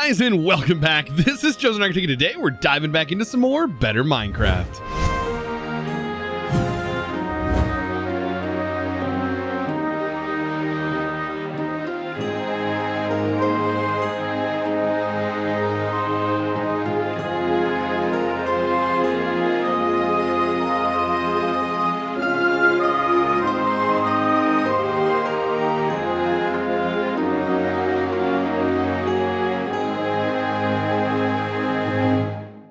guys, and welcome back. This is ChosenArchitect. Today we're diving back into some more Better Minecraft.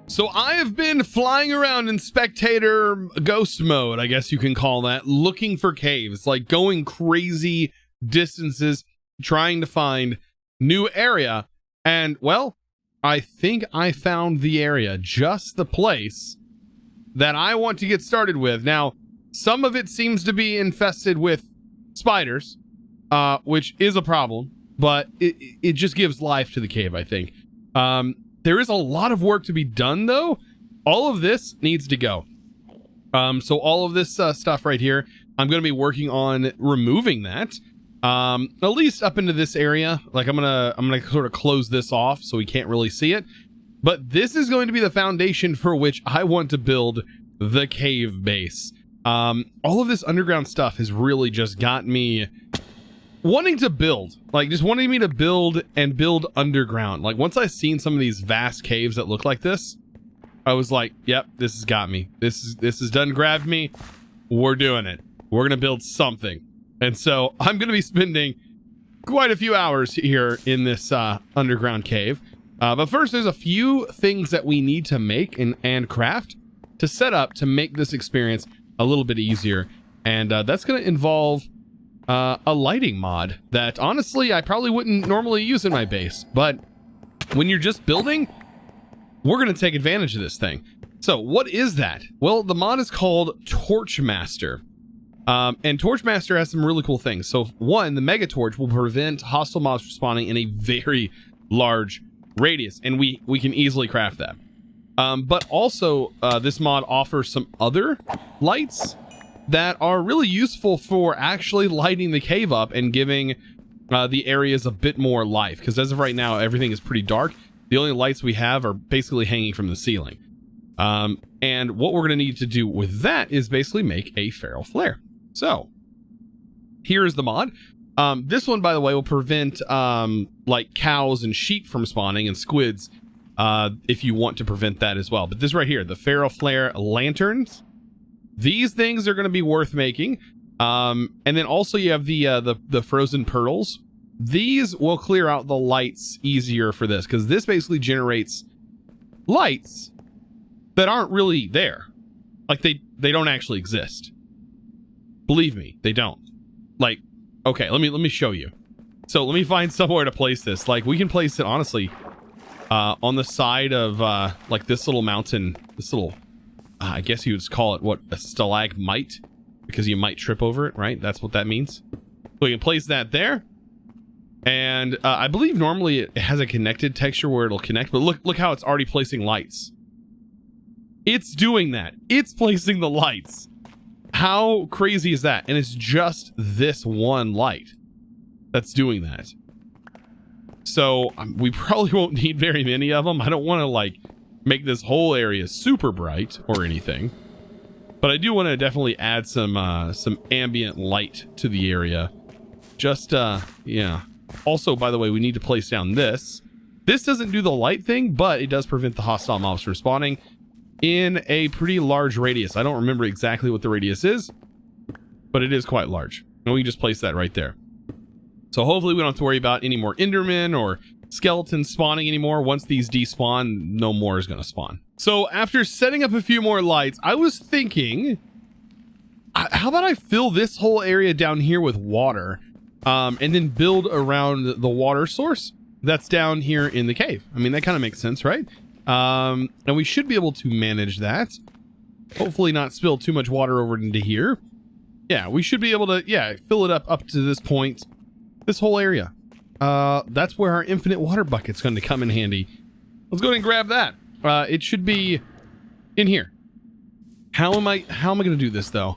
So I have been flying around in spectator ghost mode, I guess you can call that, looking for caves, like going crazy distances, trying to find new area. And well, I think I found the area, just the place that I want to get started with. Now, some of it seems to be infested with spiders, which is a problem, but it just gives life to the cave, I think. There is a lot of work to be done, though. All of this needs to go. So all of this stuff right here, I'm going to be working on removing that, at least up into this area. Like I'm gonna sort of close this off so we can't really see it. But this is going to be the foundation for which I want to build the cave base. All of this underground stuff has really just got me wanting to build, like just wanting me to build and build underground. Like once I seen some of these vast caves that look like this, I was like, yep, this has got me. This has done grabbed me. We're doing it. We're gonna build something. And so I'm gonna be spending quite a few hours here in this underground cave. But first, there's a few things that we need to make and craft to set up to make this experience a little bit easier. And that's gonna involve a lighting mod that honestly I probably wouldn't normally use in my base, but when you're just building, we're going to take advantage of this thing. So what is that? Well, the mod is called Torchmaster, and Torchmaster has some really cool things. So one, the mega torch will prevent hostile mobs from spawning in a very large radius, and we can easily craft that. But also this mod offers some other lights that are really useful for actually lighting the cave up and giving the areas a bit more life. Because as of right now, everything is pretty dark. The only lights we have are basically hanging from the ceiling. And what we're going to need to do with that is basically make a feral flare. So here is the mod. This one, by the way, will prevent like cows and sheep from spawning and squids if you want to prevent that as well. But this right here, the feral flare lanterns, these things are going to be worth making. And then also you have the frozen pearls. These will clear out the lights easier for this, because this basically generates lights that aren't really there. Like they don't actually exist. Believe me, they don't. Like, okay, let me show you. So let me find somewhere to place this. Like we can place it honestly on the side of like this little mountain, this little I guess you would call it, what, a stalagmite, because you might trip over it, right? That's what that means. So we can place that there. And I believe normally it has a connected texture where it'll connect, but look how it's already placing lights. It's doing that. It's placing the lights. How crazy is that? And it's just this one light that's doing that. So we probably won't need very many of them. I don't want to like make this whole area super bright or anything, but I do want to definitely add some ambient light to the area. Just yeah. Also, by the way, we need to place down this. This doesn't do the light thing, but it does prevent the hostile mobs from spawning in a pretty large radius. I don't remember exactly what the radius is, but it is quite large. And we can just place that right there. So hopefully we don't have to worry about any more Endermen or skeletons spawning anymore. Once these despawn, no more is going to spawn. So after setting up a few more lights, I was thinking, how about I fill this whole area down here with water, and then build around the water source that's down here in the cave. I mean, that kind of makes sense, right? And we should be able to manage that. Hopefully not spill too much water over into here. Yeah, we should be able to, yeah, fill it up to this point, this whole area. That's where our infinite water bucket's going to come in handy. Let's go ahead and grab that. It should be in here. How am I going to do this though?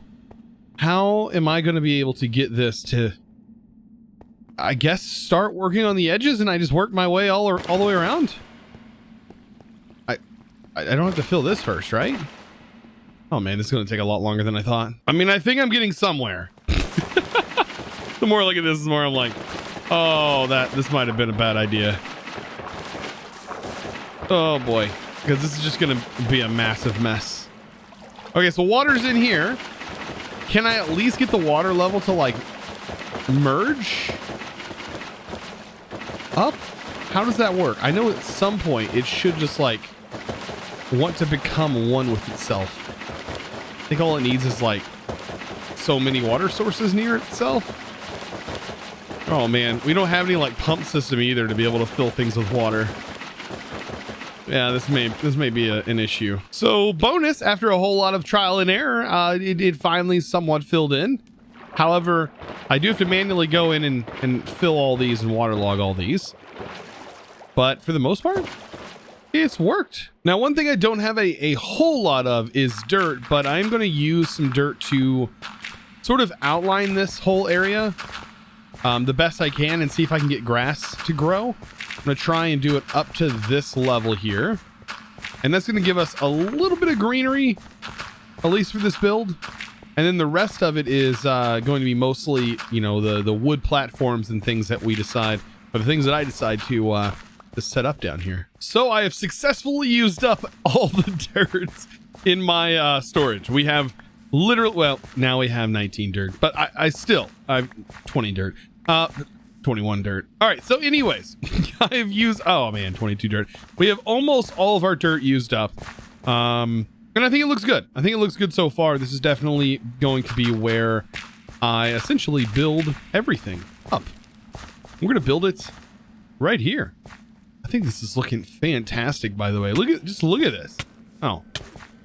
How am I going to be able to get this to... I guess start working on the edges, and I just work my way all the way around. I don't have to fill this first, right? Oh man, this is going to take a lot longer than I thought. I mean, I think I'm getting somewhere. The more I look at this, the more I'm like, oh, this might have been a bad idea. Oh boy, because this is just going to be a massive mess. Okay, so water's in here. Can I at least get the water level to like merge up? How does that work? I know at some point it should just like want to become one with itself. I think all it needs is like so many water sources near itself. Oh man, we don't have any like pump system either to be able to fill things with water. Yeah, this may be an issue. So bonus, after a whole lot of trial and error, it finally somewhat filled in. However, I do have to manually go in and fill all these and waterlog all these. But for the most part, it's worked. Now, one thing I don't have a whole lot of is dirt, but I'm going to use some dirt to sort of outline this whole area the best I can and see if I can get grass to grow. I'm going to try and do it up to this level here. And that's going to give us a little bit of greenery, at least for this build. And then the rest of it is going to be mostly, you know, the wood platforms and things that we decide, or the things that I decide to set up down here. So I have successfully used up all the dirt in my storage. We have literally, well, now we have 19 dirt, but I have 20 dirt. 21 dirt. All right, so anyways, I've used, oh man, 22 dirt. We have almost all of our dirt used up. And I think it looks good. I think it looks good so far. This is definitely going to be where I essentially build everything up. We're going to build it right here. I think this is looking fantastic, by the way. Just look at this. Oh,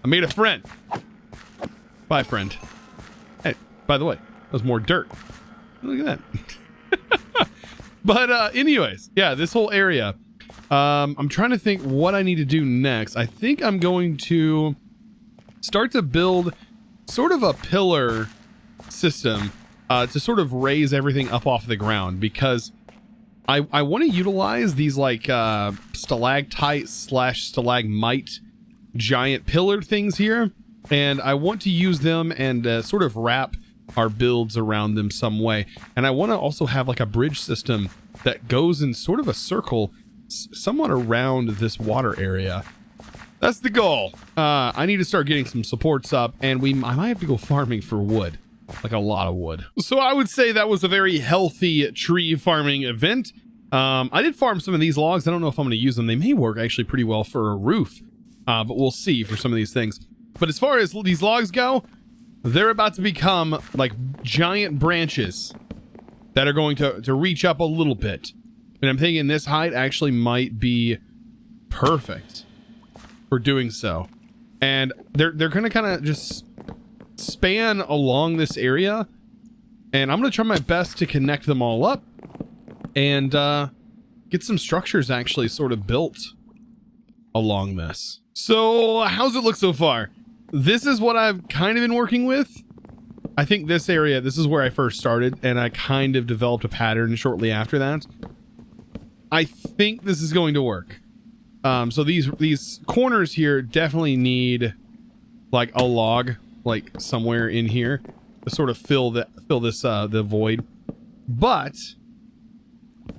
I made a friend. Bye, friend. Hey, by the way, that was more dirt. Look at that. But anyways, yeah, this whole area. I'm trying to think what I need to do next. I think I'm going to start to build sort of a pillar system to sort of raise everything up off the ground, because I want to utilize these like stalactite / stalagmite giant pillar things here, and I want to use them and sort of wrap our builds around them some way. And I want to also have like a bridge system that goes in sort of a circle somewhat around this water area. That's the goal. I need to start getting some supports up, and I might have to go farming for wood, like a lot of wood. So I would say that was a very healthy tree farming event. I did farm some of these logs. I don't know if I'm going to use them. They may work actually pretty well for a roof, but we'll see for some of these things. But as far as these logs go, they're about to become like giant branches that are going to reach up a little bit. And I'm thinking this height actually might be perfect for doing so. And they're going to kind of just span along this area. And I'm going to try my best to connect them all up and get some structures actually sort of built along this. So how's it look so far? This is what I've kind of been working with. I think this area, this is where I first started, and I kind of developed a pattern shortly after that. I think this is going to work. So these corners here definitely need like a log, like somewhere in here to sort of fill this the void. But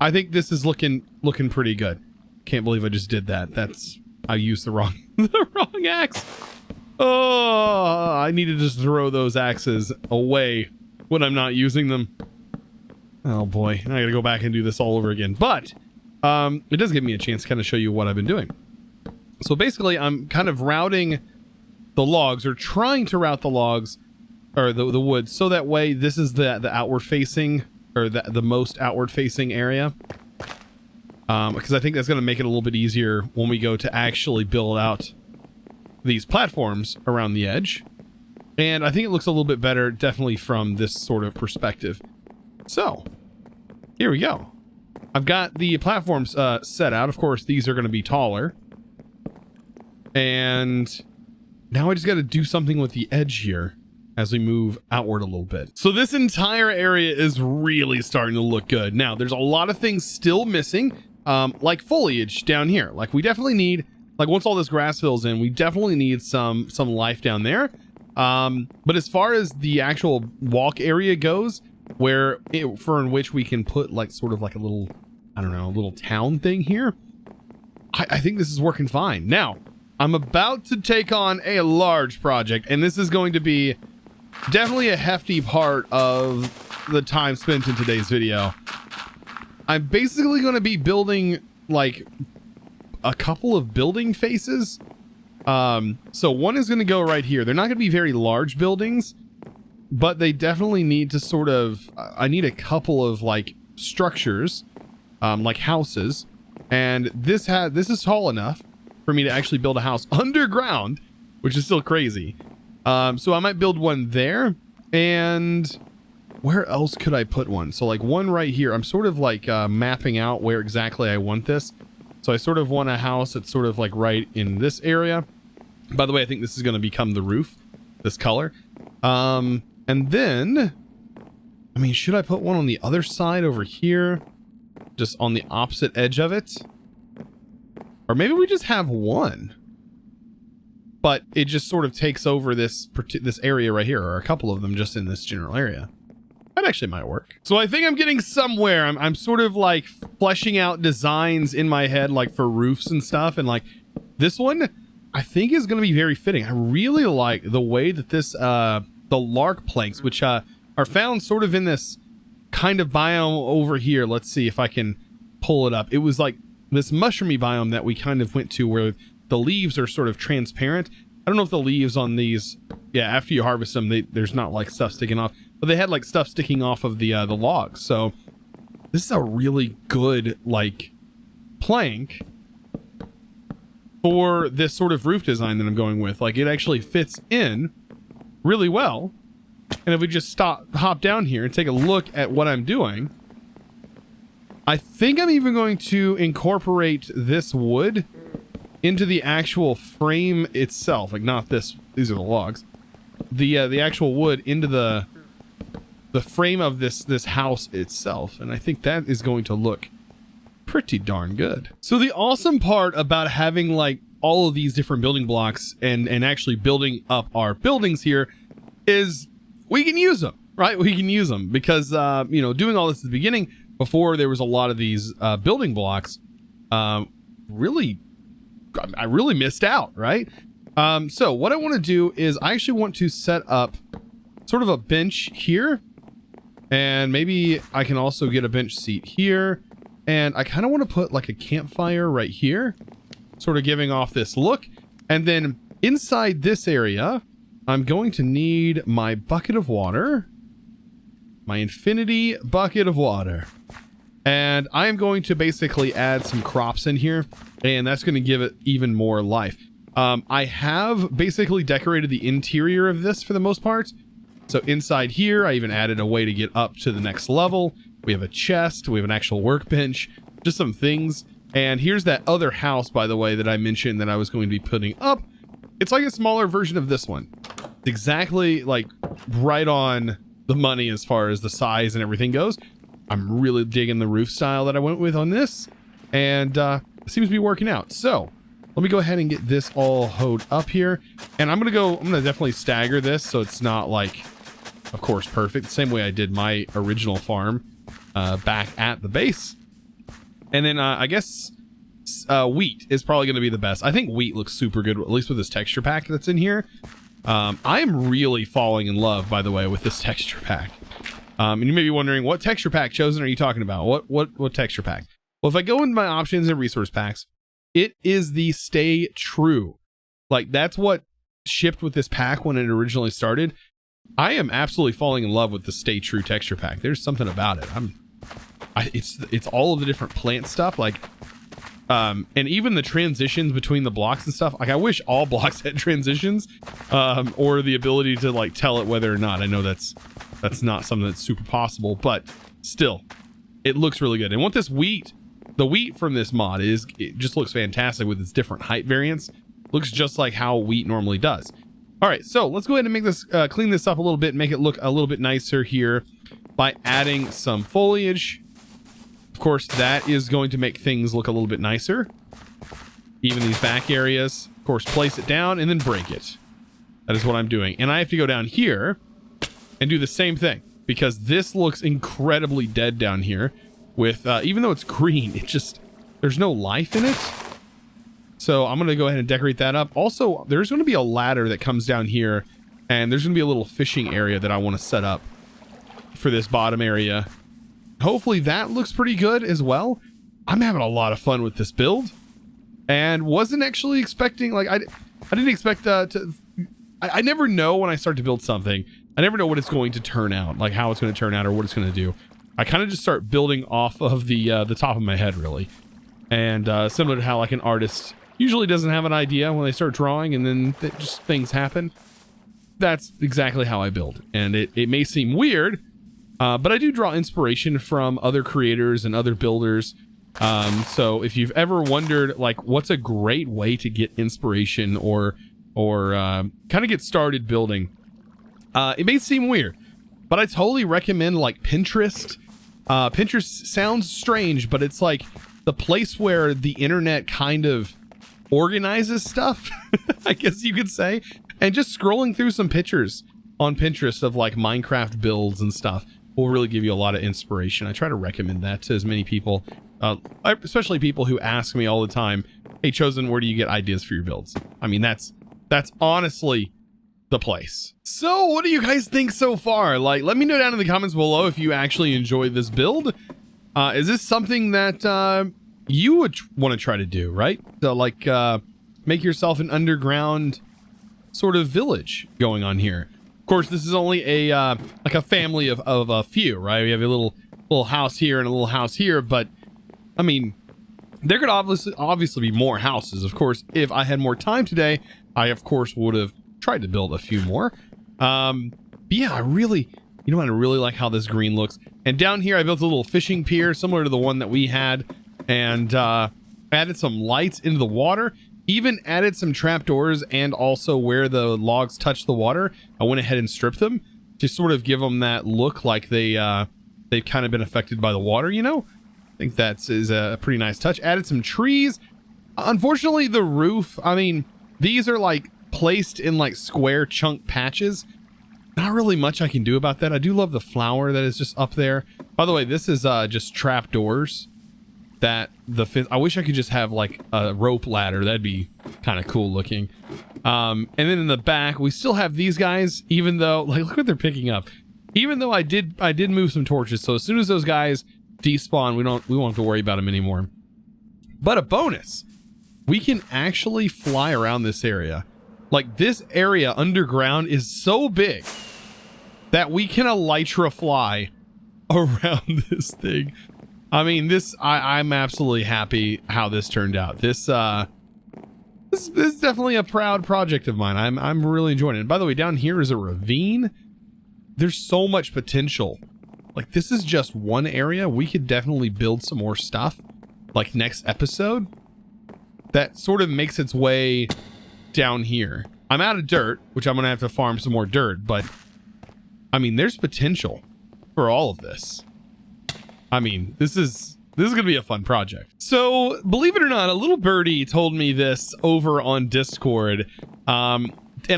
I think this is looking pretty good. Can't believe I just did that. I used the wrong axe. Oh, I need to just throw those axes away when I'm not using them. Oh boy, I gotta go back and do this all over again. But it does give me a chance to kind of show you what I've been doing. So basically, I'm kind of routing the logs, or trying to route the logs, or the wood, so that way this is the outward facing, or the most outward facing area. Because I think that's going to make it a little bit easier when we go to actually build out these platforms around the edge. And I think it looks a little bit better, definitely from this sort of perspective. So here we go. I've got the platforms set out. Of course, these are going to be taller. And now I just got to do something with the edge here. as we move outward a little bit. So this entire area is really starting to look good. Now, there's a lot of things still missing, like foliage down here. Like we definitely need, like once all this grass fills in, we definitely need some life down there. But as far as the actual walk area goes, in which we can put like sort of like a little, I don't know, a little town thing here, I think this is working fine. Now, I'm about to take on a large project, and this is going to be definitely a hefty part of the time spent in today's video. I'm basically going to be building like a couple of building faces. So one is going to go right here. They're not going to be very large buildings, but they definitely need to sort of, I need a couple of like structures, like houses. And this is tall enough for me to actually build a house underground, which is still crazy. So I might build one there, and where else could I put one? So like one right here. I'm sort of like mapping out where exactly I want this. So I sort of want a house that's sort of like right in this area. By the way, I think this is going to become the roof, this color. And then, I mean, should I put one on the other side over here? Just on the opposite edge of it? Or maybe we just have one, but it just sort of takes over this area right here, or a couple of them just in this general area. That actually might work. So I think I'm getting somewhere. I'm sort of like fleshing out designs in my head, like for roofs and stuff. And like this one, I think is going to be very fitting. I really like the way that this, the lark planks, which are found sort of in this kind of biome over here. Let's see if I can pull it up. It was like this mushroomy biome that we kind of went to, where the leaves are sort of transparent. I don't know if the leaves on these, yeah, after you harvest them, there's not like stuff sticking off, but they had like stuff sticking off of the logs. So this is a really good like plank for this sort of roof design that I'm going with. Like it actually fits in really well. And if we just hop down here and take a look at what I'm doing, I think I'm even going to incorporate this wood into the actual frame itself. Like not this, these are the logs. The actual wood into the frame of this house itself. And I think that is going to look pretty darn good. So the awesome part about having like all of these different building blocks and actually building up our buildings here is we can use them, right? We can use them because, you know, doing all this at the beginning, before there was a lot of these building blocks, I really missed out, right? So what I want to do is I actually want to set up sort of a bench here, and maybe I can also get a bench seat here. And I kind of want to put like a campfire right here, sort of giving off this look. And then inside this area, I'm going to need my bucket of water, my infinity bucket of water. And I am going to basically add some crops in here, and that's going to give it even more life. I have basically decorated the interior of this for the most part. So inside here, I even added a way to get up to the next level. We have a chest, we have an actual workbench, just some things. And here's that other house, by the way, that I mentioned that I was going to be putting up. It's like a smaller version of this one. It's exactly like right on the money as far as the size and everything goes. I'm really digging the roof style that I went with on this, and it seems to be working out. So let me go ahead and get this all hoed up here. And I'm going to definitely stagger this so it's not like, of course, perfect. Same way I did my original farm back at the base. And then I guess wheat is probably going to be the best. I think wheat looks super good, at least with this texture pack that's in here. I'm really falling in love, by the way, with this texture pack. And you may be wondering, what texture pack, Chosen, are you talking about? What texture pack? Well, if I go into my options and resource packs, it is the Stay True. Like, that's what shipped with this pack when it originally started. I am absolutely falling in love with the Stay True texture pack. There's something about it. It's all of the different plant stuff, like, and even the transitions between the blocks and stuff. Like, I wish all blocks had transitions, or the ability to like tell it whether or not. I know that's not something that's super possible, but still, it looks really good. And what this wheat, the wheat from this mod is, it just looks fantastic with its different height variants. Looks just like how wheat normally does. All right, so let's go ahead and make this, clean this up a little bit, make it look a little bit nicer here by adding some foliage. Of course, that is going to make things look a little bit nicer. Even these back areas. Of course, place it down and then break it. That is what I'm doing. And I have to go down here and do the same thing because this looks incredibly dead down here with, even though it's green, it just, there's no life in it. So I'm going to go ahead and decorate that up. Also, there's going to be a ladder that comes down here and there's going to be a little fishing area that I want to set up for this bottom area. Hopefully that looks pretty good as well. I'm having a lot of fun with this build and wasn't actually expecting, like, I didn't expect I never know when I start to build something. I never know what it's going to turn out, like how it's going to turn out or what it's going to do. I kind of just start building off of the top of my head, really. And similar to how like an artist usually doesn't have an idea when they start drawing and then just things happen. That's exactly how I build. And it may seem weird, but I do draw inspiration from other creators and other builders. So if you've ever wondered, like, what's a great way to get inspiration or kind of get started building, it may seem weird, but I totally recommend like Pinterest. Pinterest sounds strange, but it's like the place where the internet kind of organizes stuff, I guess you could say. And just scrolling through some pictures on Pinterest of like Minecraft builds and stuff will really give you a lot of inspiration. I try to recommend that to as many people, especially people who ask me all the time, hey, Chosen, where do you get ideas for your builds? I mean, that's honestly the place. So what do you guys think so far? Like, let me know down in the comments below if you actually enjoyed this build. Is this something that you would want to try to do, right? So like make yourself an underground sort of village going on here. Of course, this is only a like a family of a few, right? We have a little house here and a little house here, but I mean, there could obviously be more houses. Of course, if I had more time today, I of course would have tried to build a few more. But yeah, I really like how this green looks. And down here, I built a little fishing pier similar to the one that we had, and added some lights into the water. Even added some trapdoors, and also where the logs touch the water, I went ahead and stripped them to sort of give them that look like they've kind of been affected by the water, you know? I think that is a pretty nice touch. Added some trees. Unfortunately, the roof, I mean, these are like placed in like square chunk patches. Not really much I can do about that. I do love the flower that is just up there. By the way, this is just trapdoors. That I wish I could just have like a rope ladder. That'd be kind of cool looking. And then in the back, we still have these guys, even though, like, look what they're picking up. Even though I did move some torches, so as soon as those guys despawn, we won't have to worry about them anymore. But a bonus, we can actually fly around this area. Like, this area underground is so big that we can elytra fly around this thing. I mean, I'm absolutely happy how this turned out. This is definitely a proud project of mine. I'm really enjoying it. And by the way, down here is a ravine. There's so much potential. Like, this is just one area. We could definitely build some more stuff, like next episode, that sort of makes its way down here. I'm out of dirt, which I'm gonna have to farm some more dirt, but I mean, there's potential for all of this. I mean, this is gonna be a fun project. So, believe it or not, a little birdie told me this over on Discord, and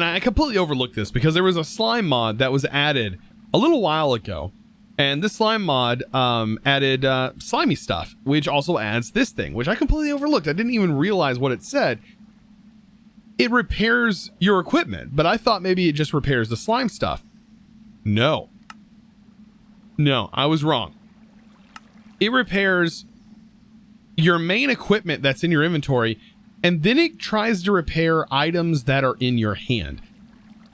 I completely overlooked this because there was a slime mod that was added a little while ago, and this slime mod added slimy stuff, which also adds this thing, which I completely overlooked. I didn't even realize what it said. It repairs your equipment, but I thought maybe it just repairs the slime stuff. No, I was wrong. It repairs your main equipment that's in your inventory, and then it tries to repair items that are in your hand.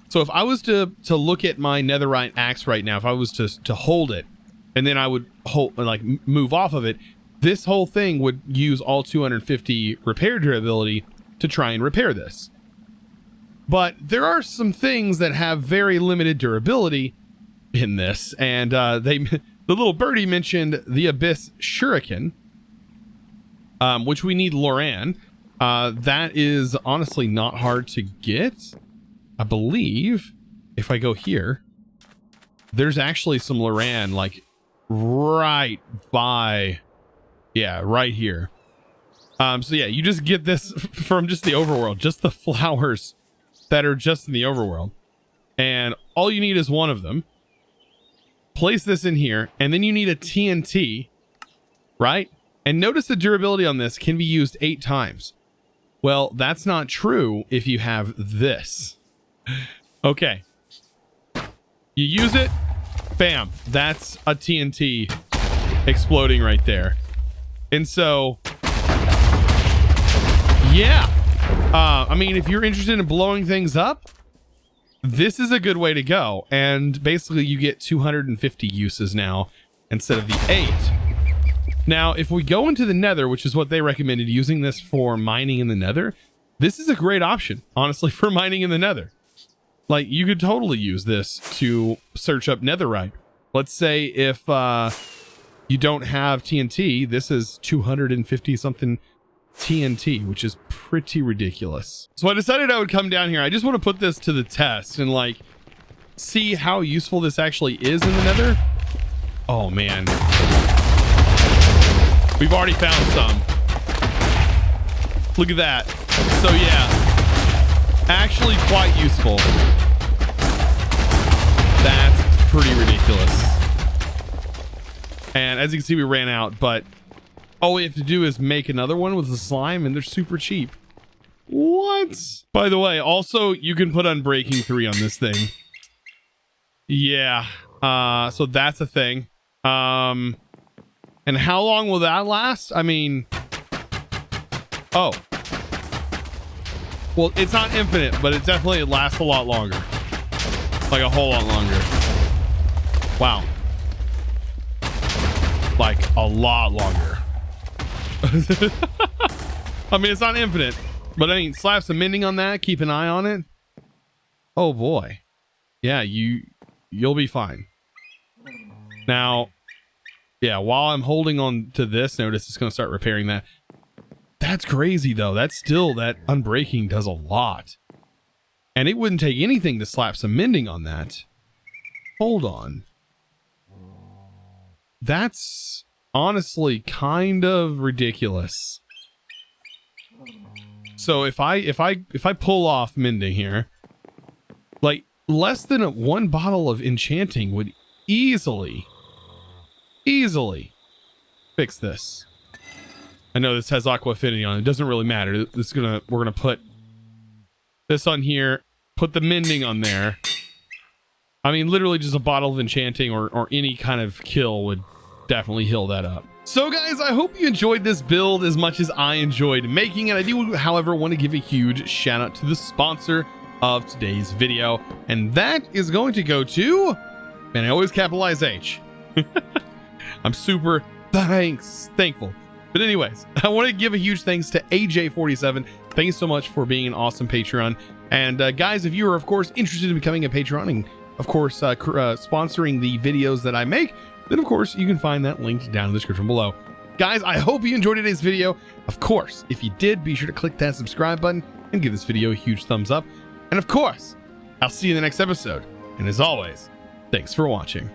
So if I was to look at my netherite axe right now, if I was to hold it, and then I would move off of it, this whole thing would use all 250 repair durability to try and repair this. But there are some things that have very limited durability in this, and the little birdie mentioned the Abyss Shuriken, which we need Loran. That is honestly not hard to get. I believe if I go here, there's actually some Loran like right by, yeah, right here. So yeah, you just get this from just the overworld, just the flowers that are just in the overworld. And all you need is one of them. Place this in here, and then you need a TNT, right? And notice the durability on this can be used 8 times. Well, that's not true if you have this. Okay. You use it, bam, that's a TNT exploding right there. And so, yeah. I mean, if you're interested in blowing things up, this is a good way to go. And basically you get 250 uses now instead of the 8. Now, if we go into the Nether, which is what they recommended, using this for mining in the Nether, this is a great option, honestly, for mining in the Nether. Like, you could totally use this to search up netherite. Let's say if you don't have TNT, this is 250 something TNT, which is pretty ridiculous. So I decided I would come down here. I just want to put this to the test and like see how useful this actually is in the Nether. Oh man, we've already found some. Look at that. So yeah, actually quite useful. That's pretty ridiculous. And as you can see, we ran out, but all we have to do is make another one with the slime, and they're super cheap. What? By the way, also, you can put Unbreaking 3 on this thing. Yeah. So that's a thing. And how long will that last? I mean... Oh. Well, it's not infinite, but it definitely lasts a lot longer. Like a whole lot longer. Wow. Like a lot longer. I mean, it's not infinite, but I mean, slap some mending on that. Keep an eye on it. Oh boy. Yeah, you'll be fine. Now, yeah, while I'm holding on to this, notice it's going to start repairing that. That's crazy though. That's still, that Unbreaking does a lot. And it wouldn't take anything to slap some mending on that. Hold on. That's honestly kind of ridiculous. So if I pull off mending here, like less than one bottle of enchanting would easily fix this. I know this has aqua affinity on it. It doesn't really matter. We're gonna put this on here, put the mending on there. I mean, literally just a bottle of enchanting or any kind of kill would definitely heal that up. So guys, I hope you enjoyed this build as much as I enjoyed making it. I do, however, want to give a huge shout out to the sponsor of today's video, and that is going to go to, and I always capitalize H. I'm super thankful. But anyways, I want to give a huge thanks to AJ47. Thanks so much for being an awesome Patreon. And guys, if you are, of course, interested in becoming a Patreon and, of course, sponsoring the videos that I make, then, of course, you can find that linked down in the description below. Guys, I hope you enjoyed today's video. Of course, if you did, be sure to click that subscribe button and give this video a huge thumbs up. And, of course, I'll see you in the next episode. And as always, thanks for watching.